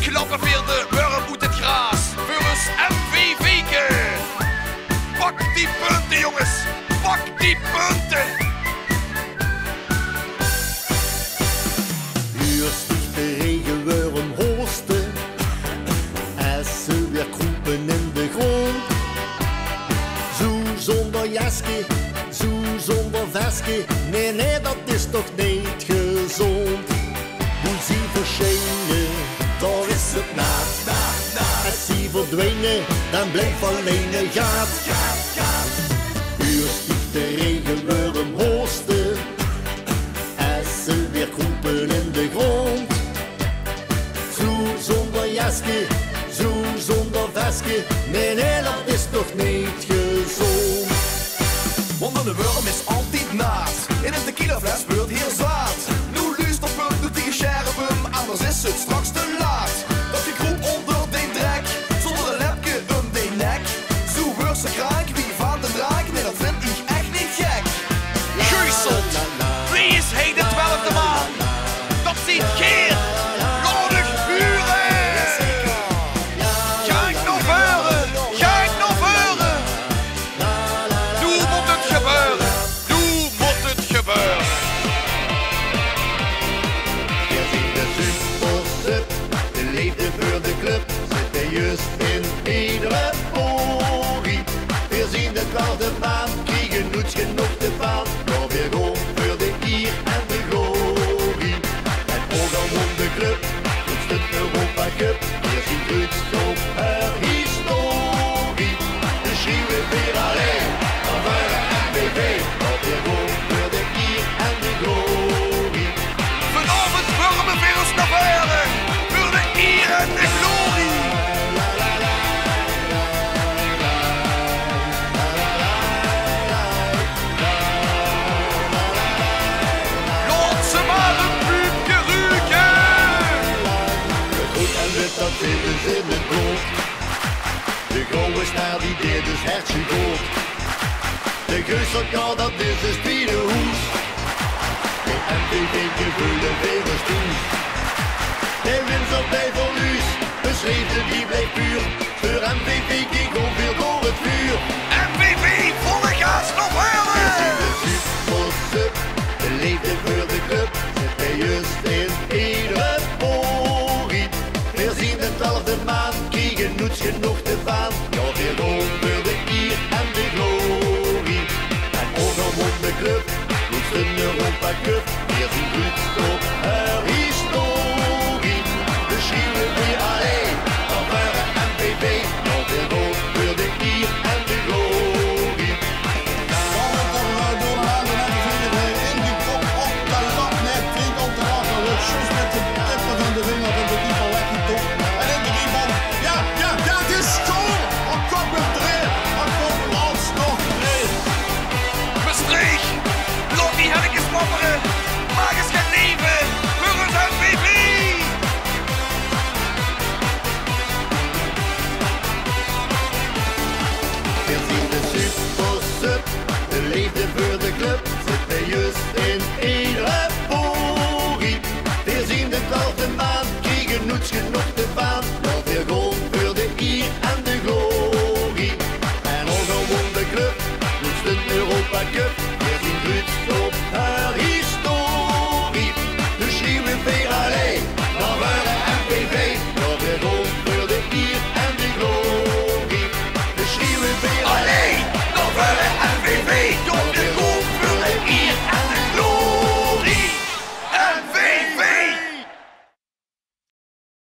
Klappen voor de worm uit het gras. Voor ons MVV'ke. Pak die punten, jongens. Pak die punten. Hier sticht de regenworm hoogste. En ze weer kroepen in de grond. Zo zonder jasje, zo zonder vestje. Nee, nee, dat is toch niet gezond. Hoe zie verschijnen, daar is het naad. Als zie verdwijnen, dan blijft alleen gaat. Hier sticht de regenworm hoogste. En ze weer kroepen in de grond. Zo zonder jasje, zo zonder vestje. Nee, nee, dat is toch niet gezond. Want de worm is altijd naad. In een tequilafles speurt heel zaad. Nu luister punt, doet die scherpen. Anders is het straks te laat. Dat je kroep onder de drek. Zonder een lepje om de nek. Zo wordt ze kraak, wie van de draak. Nee, dat vind ik echt niet gek. Geuzelt, wie is hij de 12e man? Dat ziet geen nodig vuren. Ga ik nog vuren? Ga ik nog vuren? Nu moet het gebeuren. Nu moet het gebeuren. Hier zien de supersub, de liefde voor de club. Zit er juist in iedere poging. We zien de 12e maan, kriegen nooit genoeg te van. Maar weer gewoon voor de eer en de glorie. Het oog om de club, het het Europa Cup. Hier zien Ruud op haar historie. De schreeuwen weer alleen, van varen MVV. Maar weer gewoon voor de eer en de glorie. Vanavond vormen we ons naar voren. Voor de eer en de glorie. Laat ze maar een puupje ruiken. Goed en wit, dat zitten ze in het brood. De grauwe snaar die deed dus hertje goed. De geuselkar, dat is een spierenhoes. De MVV vullen weer een stoel. De winst bij van Luus, beschreven die blijft puur. Voor MVV ging ongeveer door het vuur. MVV, volle gas nog verder. De supersub, de liefde voor de club. Zit hij juist in iedere poging. We zien de 12e maan, kriegen nooit genoeg